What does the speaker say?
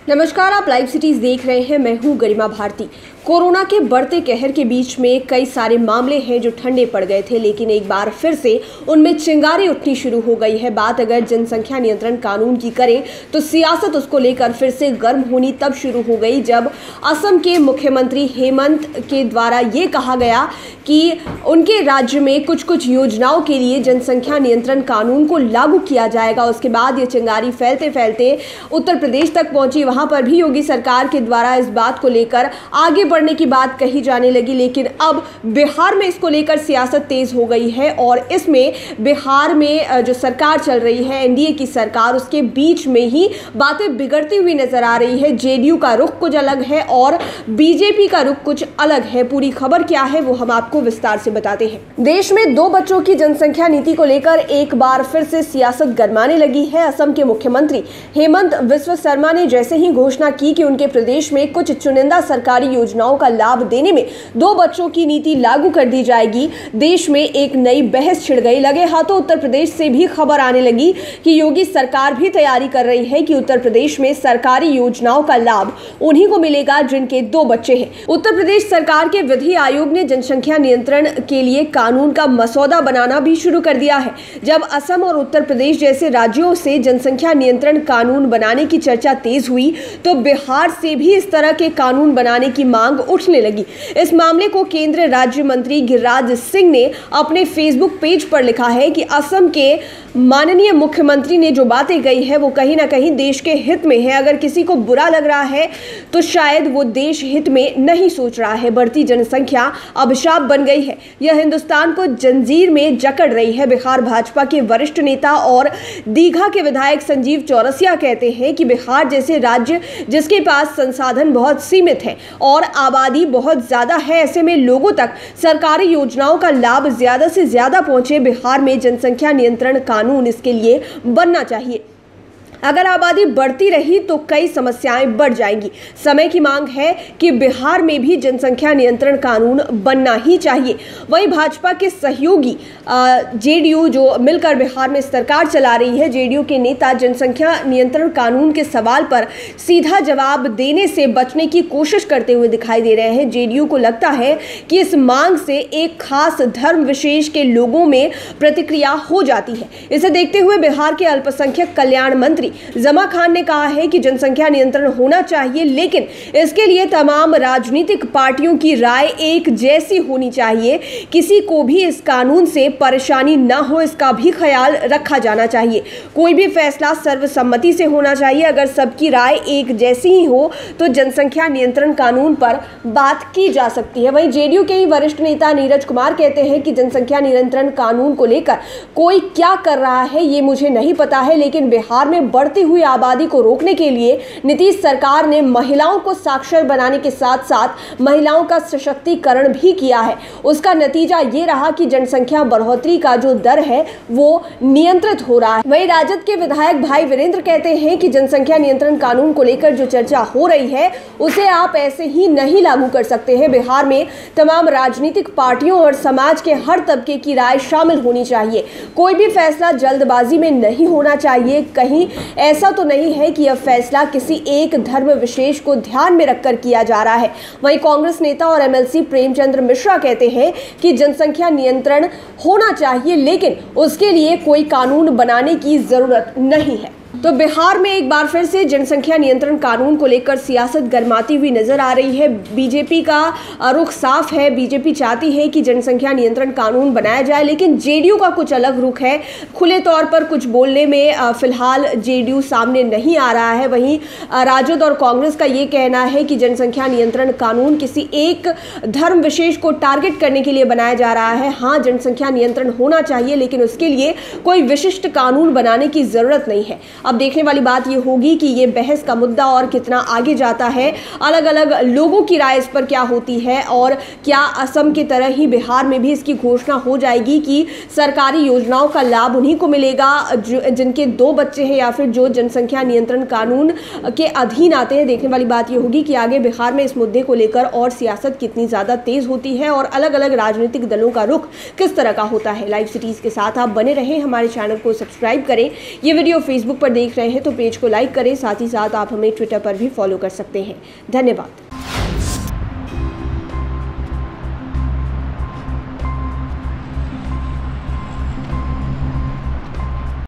नमस्कार, आप live cities देख रहे हैं। मैं हूं गरिमा भारती। कोरोना के बढ़ते कहर के बीच में कई सारे मामले हैं जो ठंडे पड़ गए थे, लेकिन एक बार फिर से उनमें चिंगारी उठनी शुरू हो गई है। बात अगर जनसंख्या नियंत्रण कानून की करें तो सियासत उसको लेकर फिर से गर्म होनी तब शुरू हो गई जब असम के मुख्यमंत्री हेमंत के द्वारा ये कहा गया कि उनके राज्य में कुछ कुछ योजनाओं के लिए जनसंख्या नियंत्रण कानून को लागू किया जाएगा। उसके बाद ये चिंगारी फैलते फैलते उत्तर प्रदेश तक पहुंची। वहां पर भी योगी सरकार के द्वारा इस बात को लेकर आगे बढ़ने की बात कही जाने लगी, लेकिन अब बिहार में इसको लेकर सियासत तेज हो गई है और इसमें बिहार में जो सरकार चल रही है एनडीए की सरकार, उसके बीच में ही बातें बिगड़ती हुई नजर आ रही है। जेडीयू का रुख कुछ अलग है और बीजेपी का रुख कुछ अलग है। पूरी खबर क्या है वो हम आपको विस्तार से बताते हैं। देश में 2 बच्चों की जनसंख्या नीति को लेकर एक बार फिर से सियासत गरमाने लगी है। असम के मुख्यमंत्री हेमंत बिस्वा शर्मा ने जैसे ही घोषणा की कि उनके प्रदेश में कुछ चुनिंदा सरकारी योजनाओं का लाभ देने में 2 बच्चों की नीति लागू कर दी जाएगी, देश में एक नई बहस छिड़ गई। लगे हाथों उत्तर प्रदेश से भी खबर आने लगी कि योगी सरकार भी तैयारी कर रही है कि उत्तर प्रदेश में सरकारी योजनाओं का लाभ उन्हीं को मिलेगा जिनके 2 बच्चे हैं। उत्तर प्रदेश सरकार के विधि आयोग ने जनसंख्या नियंत्रण के लिए कानून का मसौदा बनाना भी शुरू कर दिया है। जब असम और उत्तर प्रदेश जैसे राज्यों से जनसंख्या नियंत्रण कानून बनाने की चर्चा तेज हुई तो बिहार से भी इस तरह के कानून बनाने की मांग उठने लगी। इस मामले को केंद्रीय राज्य मंत्री गिरिराज सिंह ने अपने फेसबुक पेज पर लिखा है कि असम के माननीय मुख्यमंत्री ने जो बातें कही है वो कहीं ना कहीं देश के हित में है। अगर किसी को बुरा लग रहा है तो शायद वो देश हित में नहीं सोच रहा है। बढ़ती जनसंख्या अभिशाप बन गई है, यह हिंदुस्तान को जंजीर में जकड़ रही है। बिहार भाजपा के वरिष्ठ नेता और दीघा के विधायक संजीव चौरसिया कहते हैं कि बिहार जैसे राज्य जिसके पास संसाधन बहुत सीमित है और आबादी बहुत ज्यादा है, ऐसे में लोगों तक सरकारी योजनाओं का लाभ ज्यादा से ज्यादा पहुंचे। बिहार में जनसंख्या नियंत्रण कानून इसके लिए बनना चाहिए। अगर आबादी बढ़ती रही तो कई समस्याएं बढ़ जाएंगी। समय की मांग है कि बिहार में भी जनसंख्या नियंत्रण कानून बनना ही चाहिए। वहीं भाजपा के सहयोगी जेडीयू जो मिलकर बिहार में सरकार चला रही है, जेडीयू के नेता जनसंख्या नियंत्रण कानून के सवाल पर सीधा जवाब देने से बचने की कोशिश करते हुए दिखाई दे रहे हैं। जेडीयू को लगता है कि इस मांग से एक खास धर्म विशेष के लोगों में प्रतिक्रिया हो जाती है। इसे देखते हुए बिहार के अल्पसंख्यक कल्याण मंत्री जमा खान ने कहा है कि जनसंख्या नियंत्रण होना चाहिए, लेकिन इसके लिए तमाम राजनीतिक पार्टियों की राय एक जैसी होनी चाहिए। किसी को भी इस कानून से परेशानी न हो, इसका भी ख्याल रखा जाना चाहिए। कोई भी फैसला सर्वसम्मति से होना चाहिए। अगर सबकी राय एक जैसी ही हो तो जनसंख्या नियंत्रण कानून पर बात की जा सकती है। वहीं जेडीयू के ही वरिष्ठ नेता नीरज कुमार कहते हैं कि जनसंख्या नियंत्रण कानून को लेकर कोई क्या कर रहा है ये मुझे नहीं पता है, लेकिन बिहार में बढ़ती हुई आबादी को रोकने के लिए नीतीश सरकार ने महिलाओं को साक्षर बनाने के साथ साथ महिलाओं का सशक्तिकरण भी किया है। उसका नतीजा ये रहा कि जनसंख्या बढ़ोतरी का जो दर है वो नियंत्रित हो रहा है। वहीं राजद के विधायक भाई वीरेंद्र कहते हैं कि जनसंख्या नियंत्रण कानून को लेकर जो चर्चा हो रही है उसे आप ऐसे ही नहीं लागू कर सकते हैं। बिहार में तमाम राजनीतिक पार्टियों और समाज के हर तबके की राय शामिल होनी चाहिए। कोई भी फैसला जल्दबाजी में नहीं होना चाहिए। कहीं ऐसा तो नहीं है कि यह फैसला किसी एक धर्म विशेष को ध्यान में रखकर किया जा रहा है। वहीं कांग्रेस नेता और एमएलसी प्रेमचंद्र मिश्रा कहते हैं कि जनसंख्या नियंत्रण होना चाहिए, लेकिन उसके लिए कोई कानून बनाने की जरूरत नहीं है। तो बिहार में एक बार फिर से जनसंख्या नियंत्रण कानून को लेकर सियासत गरमाती हुई नजर आ रही है। बीजेपी का रुख साफ है। बीजेपी चाहती है कि जनसंख्या नियंत्रण कानून बनाया जाए, लेकिन जेडीयू का कुछ अलग रुख है। खुले तौर पर कुछ बोलने में फिलहाल जेडीयू सामने नहीं आ रहा है। वहीं राजद और कांग्रेस का ये कहना है कि जनसंख्या नियंत्रण कानून किसी एक धर्म विशेष को टारगेट करने के लिए बनाया जा रहा है। हाँ, जनसंख्या नियंत्रण होना चाहिए, लेकिन उसके लिए कोई विशिष्ट कानून बनाने की जरूरत नहीं है। अब देखने वाली बात यह होगी कि ये बहस का मुद्दा और कितना आगे जाता है, अलग अलग लोगों की राय इस पर क्या होती है और क्या असम की तरह ही बिहार में भी इसकी घोषणा हो जाएगी कि सरकारी योजनाओं का लाभ उन्हीं को मिलेगा जिनके 2 बच्चे हैं या फिर जो जनसंख्या नियंत्रण कानून के अधीन आते हैं। देखने वाली बात यह होगी कि आगे बिहार में इस मुद्दे को लेकर और सियासत कितनी ज़्यादा तेज होती है और अलग अलग राजनीतिक दलों का रुख किस तरह का होता है। लाइव सिटीज़ के साथ आप बने रहें, हमारे चैनल को सब्सक्राइब करें। ये वीडियो फेसबुक पर पर देख रहे हैं तो पेज को लाइक करें, साथ ही साथ आप हमें ट्विटर पर भी फॉलो कर सकते हैं। धन्यवाद।